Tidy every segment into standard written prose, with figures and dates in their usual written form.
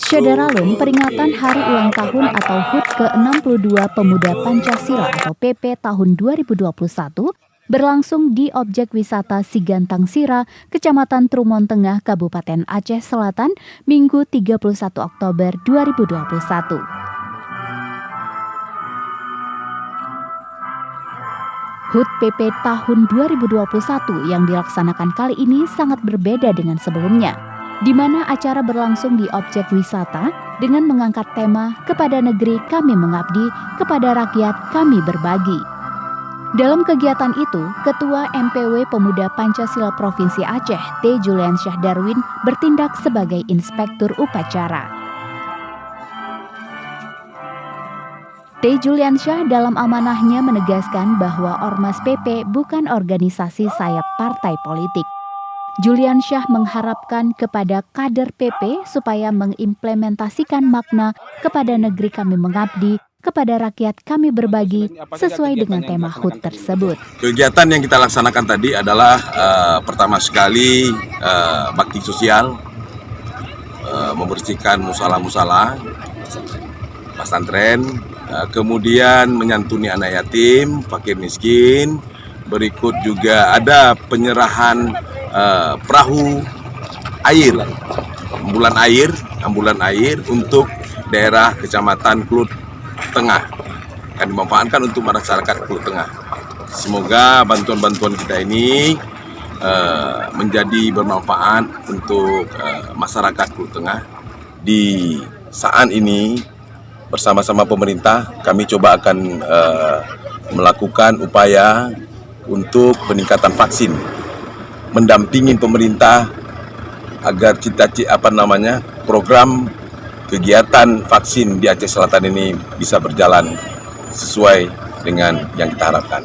Syederalun peringatan Hari Ulang Tahun atau HUT ke-62 Pemuda Pancasila atau PP tahun 2021 berlangsung di objek wisata Sigantang Sira, Kecamatan Trumon Tengah, Kabupaten Aceh Selatan, Minggu 31 Oktober 2021. HUT PP tahun 2021 yang dilaksanakan kali ini sangat berbeda dengan sebelumnya, di mana acara berlangsung di objek wisata dengan mengangkat tema "Kepada Negeri Kami Mengabdi, Kepada Rakyat Kami Berbagi". Dalam kegiatan itu, Ketua MPW Pemuda Pancasila Provinsi Aceh, T. Juliansyah Darwin, bertindak sebagai inspektur upacara. T. Juliansyah dalam amanahnya menegaskan bahwa Ormas PP bukan organisasi sayap partai politik. Juliansyah mengharapkan kepada kader PP supaya mengimplementasikan makna "Kepada Negeri Kami Mengabdi, Kepada Rakyat Kami Berbagi" sesuai dengan tema HUT tersebut. Kegiatan yang kita laksanakan tadi adalah pertama sekali bakti sosial, membersihkan musala-musala, pesantren, kemudian menyantuni anak yatim, fakir miskin, berikut juga ada penyerahan perahu air, ambulan air untuk daerah Kecamatan Kluth Tengah, akan dimanfaatkan untuk masyarakat Kluth Tengah. Semoga bantuan-bantuan kita ini menjadi bermanfaat untuk masyarakat Kluth Tengah. Di saat ini bersama-sama pemerintah kami coba akan melakukan upaya untuk peningkatan vaksin, mendampingi pemerintah agar program kegiatan vaksin di Aceh Selatan ini bisa berjalan sesuai dengan yang kita harapkan.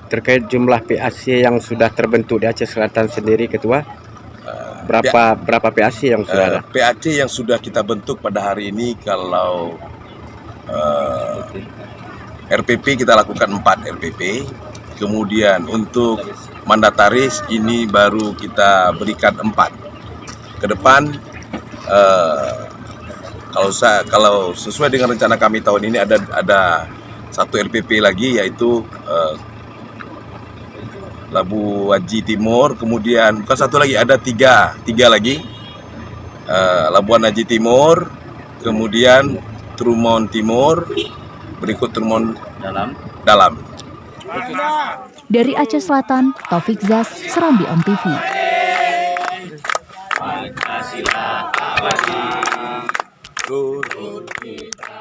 Terkait jumlah PAC yang sudah terbentuk di Aceh Selatan sendiri, Ketua, berapa PAC yang sudah ada? PAC yang sudah kita bentuk pada hari ini, kalau RPP kita lakukan 4 RPP, kemudian untuk mandataris ini baru kita berikan 4. Ke depan kalau sesuai dengan rencana kami tahun ini ada 1 RPP lagi, yaitu Labu Haji Timur, kemudian bukan 1 lagi, ada 3 lagi, Labuan Haji Timur, kemudian Trumon Timur, berikut Trumon Dalam. Dari Aceh Selatan, Taufik Zaz, Serambi On TV. Pancasila abadi, turun kita.